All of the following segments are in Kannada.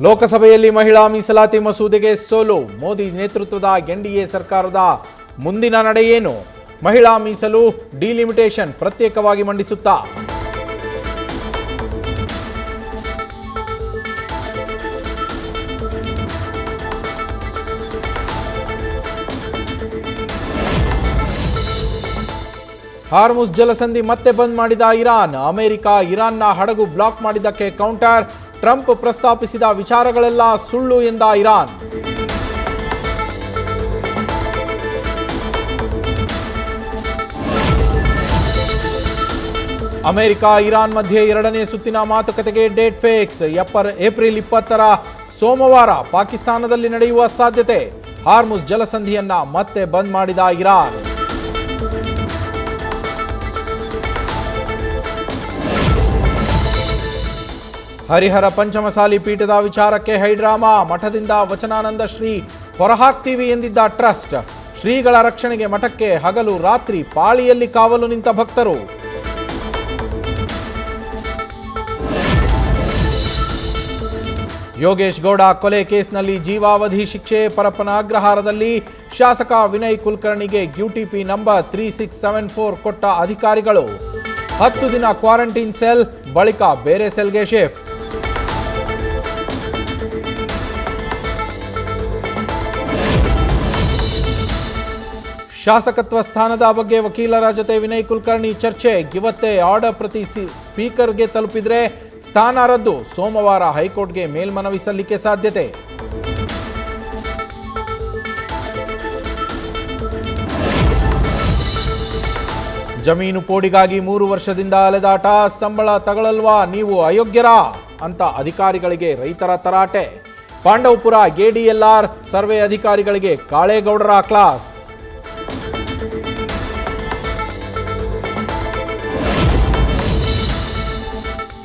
ಲೋಕಸಭೆಯಲ್ಲಿ ಮಹಿಳಾ ಮೀಸಲಾತಿ ಮಸೂದೆಗೆ ಸೋಲು. ಮೋದಿ ನೇತೃತ್ವದ ಎನ್ಡಿಎ ಸರ್ಕಾರದ ಮುಂದಿನ ನಡೆ ಏನು? ಮಹಿಳಾ ಮೀಸಲು ಡಿಲಿಮಿಟೇಷನ್ ಪ್ರತ್ಯೇಕವಾಗಿ ಮಂಡಿಸುತ್ತಾ? ಹಾರ್ಮುಜ್ ಜಲಸಂಧಿ ಮತ್ತೆ ಬಂದ್ ಮಾಡಿದ ಇರಾನ್. ಅಮೆರಿಕ ಇರಾನ್ನ ಹಡಗು ಬ್ಲಾಕ್ ಮಾಡಿದ್ದಕ್ಕೆ ಕೌಂಟರ್. ಟ್ರಂಪ್ ಪ್ರಸ್ತಾಪಿಸಿದ ವಿಚಾರಗಳೆಲ್ಲ ಸುಳ್ಳು ಎಂದ ಇರಾನ್. ಅಮೆರಿಕ ಇರಾನ್ ಮಧ್ಯೆ ಎರಡನೇ ಸುತ್ತಿನ ಮಾತುಕತೆಗೆ ಡೇಟ್ ಫಿಕ್ಸ್. ಏಪ್ರಿಲ್ 20ರ ಸೋಮವಾರ ಪಾಕಿಸ್ತಾನದಲ್ಲಿ ನಡೆಯುವ ಸಾಧ್ಯತೆ. ಹಾರ್ಮುಜ್ ಜಲಸಂಧಿಯನ್ನ ಮತ್ತೆ ಬಂದ್ ಮಾಡಿದ ಇರಾನ್. ಹರಿಹರ ಪಂಚಮಸಾಲಿ ಪೀಠದ ವಿಚಾರಕ್ಕೆ ಹೈಡ್ರಾಮಾ. ಮಠದಿಂದ ವಚನಾನಂದ ಶ್ರೀ ಹೊರಹಾಕ್ತೀವಿ ಎಂದಿದ್ದ ಟ್ರಸ್ಟ್. ಶ್ರೀಗಳ ರಕ್ಷಣೆಗೆ ಮಠಕ್ಕೆ ಹಗಲು ರಾತ್ರಿ ಪಾಳಿಯಲ್ಲಿ ಕಾವಲು ನಿಂತ ಭಕ್ತರು. ಯೋಗೇಶ್ ಗೌಡ ಕೊಲೆ ಕೇಸ್ನಲ್ಲಿ ಜೀವಾವಧಿ ಶಿಕ್ಷೆ. ಪರಪ್ಪನ ಅಗ್ರಹಾರದಲ್ಲಿ ಶಾಸಕ ವಿನಯ್ ಕುಲಕರ್ಣಿಗೆ ಯುಟಿಪಿ ನಂಬರ್ 3674 ಕೊಟ್ಟ ಅಧಿಕಾರಿಗಳು. 10 ದಿನ ಕ್ವಾರಂಟೈನ್ ಸೆಲ್ ಬಳಿಕ ಬೇರೆ ಸೆಲ್ಗೆ ಶಿಫ್ಟ್. ಶಾಸಕತ್ವ ಸ್ಥಾನದ ಬಗ್ಗೆ ವಕೀಲರ ಜೊತೆ ವಿನಯ್ ಕುಲಕರ್ಣಿ ಚರ್ಚೆ. ಇವತ್ತೇ ಆರ್ಡರ್ ಪ್ರತಿ ಸ್ಪೀಕರ್ಗೆ ತಲುಪಿದ್ರೆ ಸ್ಥಾನ ರದ್ದು. ಸೋಮವಾರ ಹೈಕೋರ್ಟ್ಗೆ ಮೇಲ್ಮನವಿ ಸಲ್ಲಿಕೆ ಸಾಧ್ಯತೆ. ಜಮೀನು ಪೋಡಿಗಾಗಿ 3 ವರ್ಷದಿಂದ ಅಲೆದಾಟ. ಸಂಬಳ ತಗೊಳ್ಳಲ್ವಾ ನೀವು ಅಯೋಗ್ಯರಾ ಅಂತ ಅಧಿಕಾರಿಗಳಿಗೆ ರೈತರ ತರಾಟೆ. ಪಾಂಡವಪುರ ಎಡಿಎಲ್ಆರ್ ಸರ್ವೆ ಅಧಿಕಾರಿಗಳಿಗೆ ಕಾಳೇಗೌಡರ ಕ್ಲಾಸ್.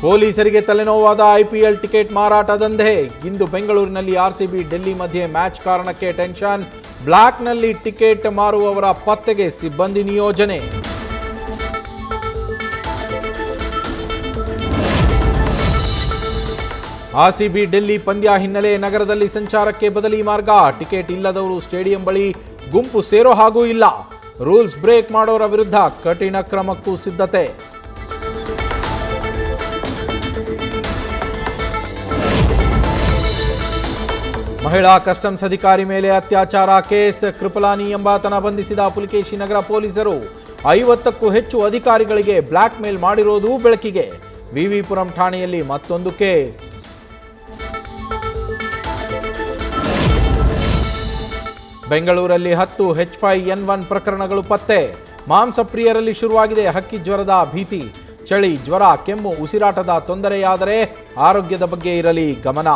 ಪೊಲೀಸರಿಗೆ ತಲೆನೋವಾದ ಐಪಿಎಲ್ ಟಿಕೆಟ್ ಮಾರಾಟ ದಂಧೆ. ಇಂದು ಬೆಂಗಳೂರಿನಲ್ಲಿ ಆರ್ಸಿಬಿ ಡೆಲ್ಲಿ ಮಧ್ಯೆ ಮ್ಯಾಚ್ ಕಾರಣಕ್ಕೆ ಟೆನ್ಷನ್. ಬ್ಲಾಕ್ನಲ್ಲಿ ಟಿಕೆಟ್ ಮಾರುವವರ ಪತ್ತೆಗೆ ಸಿಬ್ಬಂದಿ ನಿಯೋಜನೆ. ಆರ್ಸಿಬಿ ಡೆಲ್ಲಿ ಪಂದ್ಯ ಹಿನ್ನೆಲೆ ನಗರದಲ್ಲಿ ಸಂಚಾರಕ್ಕೆ ಬದಲಿ ಮಾರ್ಗ. ಟಿಕೆಟ್ ಇಲ್ಲದವರು ಸ್ಟೇಡಿಯಂ ಬಳಿ ಗುಂಪು ಸೇರೋ ಹಾಗೂ ಇಲ್ಲ. ರೂಲ್ಸ್ ಬ್ರೇಕ್ ಮಾಡೋರ ವಿರುದ್ಧ ಕಠಿಣ ಕ್ರಮಕ್ಕೂ ಸಿದ್ಧತೆ. ಮಹಿಳಾ ಕಸ್ಟಮ್ಸ್ ಅಧಿಕಾರಿ ಮೇಲೆ ಅತ್ಯಾಚಾರ ಕೇಸ್. ಕೃಪಲಾನಿ ಎಂಬಾತನ ಬಂಧಿಸಿದ ಪುಲಿಕೇಶಿ ನಗರ ಪೊಲೀಸರು. 50ಕ್ಕೂ ಹೆಚ್ಚು ಅಧಿಕಾರಿಗಳಿಗೆ ಬ್ಲಾಕ್ ಮೇಲ್ ಮಾಡಿರೋದು ಬೆಳಕಿಗೆ. ವಿವಿಪುರಂ ಠಾಣೆಯಲ್ಲಿ ಮತ್ತೊಂದು ಕೇಸ್. ಬೆಂಗಳೂರಲ್ಲಿ 10 H5N1 ಪ್ರಕರಣಗಳು ಪತ್ತೆ. ಮಾಂಸಪ್ರಿಯರಲ್ಲಿ ಶುರುವಾಗಿದೆ ಹಕ್ಕಿ ಜ್ವರದ ಭೀತಿ. ಚಳಿ, ಜ್ವರ, ಕೆಮ್ಮು, ಉಸಿರಾಟದ ತೊಂದರೆಯಾದರೆ ಆರೋಗ್ಯದ ಬಗ್ಗೆ ಇರಲಿ ಗಮನ.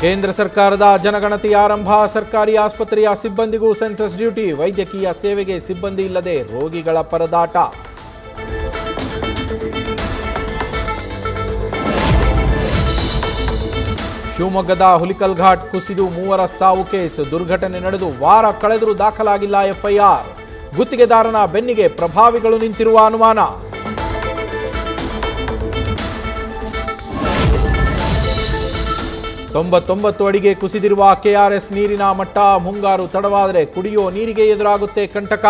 ಕೇಂದ್ರ ಸರ್ಕಾರದ ಜನಗಣತಿ ಆರಂಭ. ಸರ್ಕಾರಿ ಆಸ್ಪತ್ರೆಯ ಸಿಬ್ಬಂದಿಗೂ ಸೆನ್ಸಸ್ ಡ್ಯೂಟಿ. ವೈದ್ಯಕೀಯ ಸೇವೆಗೆ ಸಿಬ್ಬಂದಿ ಇಲ್ಲದೆ ರೋಗಿಗಳ ಪರದಾಟ. ಶಿವಮೊಗ್ಗದ ಹುಲಿಕಲ್ ಘಾಟ್ ಕುಸಿದು 3 ಸಾವು ಕೇಸ್. ದುರ್ಘಟನೆ ನಡೆದು ವಾರ ಕಳೆದರೂ ದಾಖಲಾಗಿಲ್ಲ ಎಫ್ಐಆರ್. ಗುತ್ತಿಗೆದಾರನ ಬೆನ್ನಿಗೆ ಪ್ರಭಾವಿಗಳು ನಿಂತಿರುವ ಅನುಮಾನ. ತೊಂಬತ್ತು ಅಡಿಗೆ ಕುಸಿದಿರುವ ಕೆಆರ್ಎಸ್ ನೀರಿನ ಮಟ್ಟ. ಮುಂಗಾರು ತಡವಾದರೆ ಕುಡಿಯೋ ನೀರಿಗೆ ಎದುರಾಗುತ್ತೆ ಕಂಟಕ.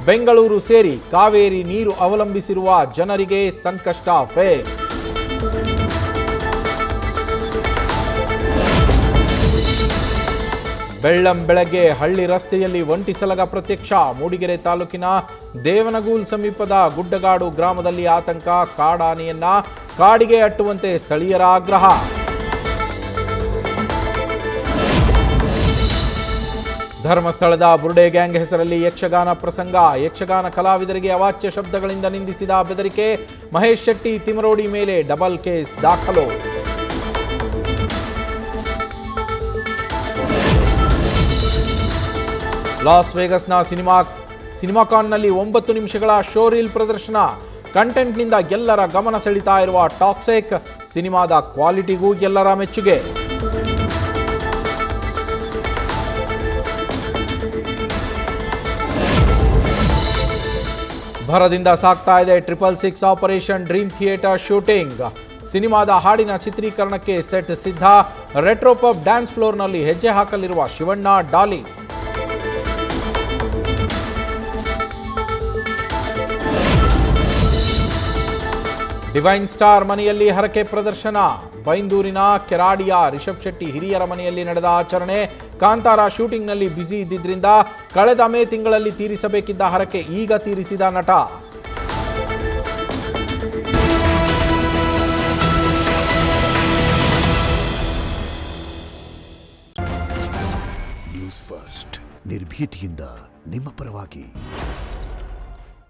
ಬೆಂಗಳೂರು ಸೇರಿ ಕಾವೇರಿ ನೀರು ಅವಲಂಬಿಸಿರುವ ಜನರಿಗೆ ಸಂಕಷ್ಟ ಫೇಸ್. ಬೆಳ್ಳಂ ಬೆಳಗ್ಗೆ ಹಳ್ಳಿ ರಸ್ತೆಯಲ್ಲಿ ಒಂಟಿ ಸಲಗ ಪ್ರತ್ಯಕ್ಷ. ಮೂಡಿಗೆರೆ ತಾಲೂಕಿನ ದೇವನಗೂಲ್ ಸಮೀಪದ ಗುಡ್ಡಗಾಡು ಗ್ರಾಮದಲ್ಲಿ ಆತಂಕ. ಕಾಡಾನೆಯನ್ನ ಕಾಡಿಗೆ ಅಟ್ಟುವಂತೆ ಸ್ಥಳೀಯರ ಆಗ್ರಹ. ಧರ್ಮಸ್ಥಳದ ಬುರ್ಡೆ ಗ್ಯಾಂಗ್ ಹೆಸರಲ್ಲಿ ಯಕ್ಷಗಾನ ಪ್ರಸಂಗ. ಯಕ್ಷಗಾನ ಕಲಾವಿದರಿಗೆ ಅವಾಚ್ಯ ಶಬ್ದಗಳಿಂದ ನಿಂದಿಸಿದ ಬೆದರಿಕೆ. ಮಹೇಶ್ ಶೆಟ್ಟಿ ತಿಮರೋಡಿ ಮೇಲೆ ಡಬಲ್ ಕೇಸ್ ದಾಖಲು. ಲಾಸ್ ವೇಗಸ್ನ ಸಿನಿಮಾಕಾನ್ನಲ್ಲಿ 9 ನಿಮಿಷಗಳ ಶೋ ರೀಲ್ ಪ್ರದರ್ಶನ. ಕಂಟೆಂಟ್ನಿಂದ ಎಲ್ಲರ ಗಮನ ಸೆಳೀತಾ ಇರುವ ಟಾಕ್ಸಿಕ್ ಸಿನಿಮಾದ ಕ್ವಾಲಿಟಿಗೂ ಎಲ್ಲರ ಮೆಚ್ಚುಗೆ. ಭರದಿಂದ ಸಾಗ್ತಾ ಇದೆ 666 ಆಪರೇಷನ್ ಡ್ರೀಮ್ ಥಿಯೇಟರ್ ಶೂಟಿಂಗ್. ಸಿನಿಮಾದ ಹಾಡಿನ ಚಿತ್ರೀಕರಣಕ್ಕೆ ಸೆಟ್ ಸಿದ್ಧ. ರೆಟ್ರೋ ಪಬ್ ಡ್ಯಾನ್ಸ್ ಫ್ಲೋರ್ನಲ್ಲಿ ಹೆಜ್ಜೆ ಹಾಕಲಿರುವ ಶಿವಣ್ಣ, ಡಾಲಿ. ಡಿವೈನ್ ಸ್ಟಾರ್ ಮನೆಯಲ್ಲಿ ಹರಕೆ ಪ್ರದರ್ಶನ. ಬೈಂದೂರಿನ ಕೆರಾಡಿಯ ರಿಷಬ್ ಶೆಟ್ಟಿ ಹಿರಿಯರ ಮನೆಯಲ್ಲಿ ನಡೆದ ಆಚರಣೆ. ಕಾಂತಾರ ಶೂಟಿಂಗ್ನಲ್ಲಿ ಬ್ಯುಸಿ ಇದ್ದಿದ್ರಿಂದ ಕಳೆದ ಮೇ ತಿಂಗಳಲ್ಲಿ ತೀರಿಸಬೇಕಿದ್ದ ಹರಕೆ ಈಗ ತೀರಿಸಿದ ನಟ. ನ್ಯೂಸ್ ಫಸ್ಟ್ ನಿರ್ಭೀತಿಯಿಂದ ನಿಮ್ಮ ಪರವಾಗಿ.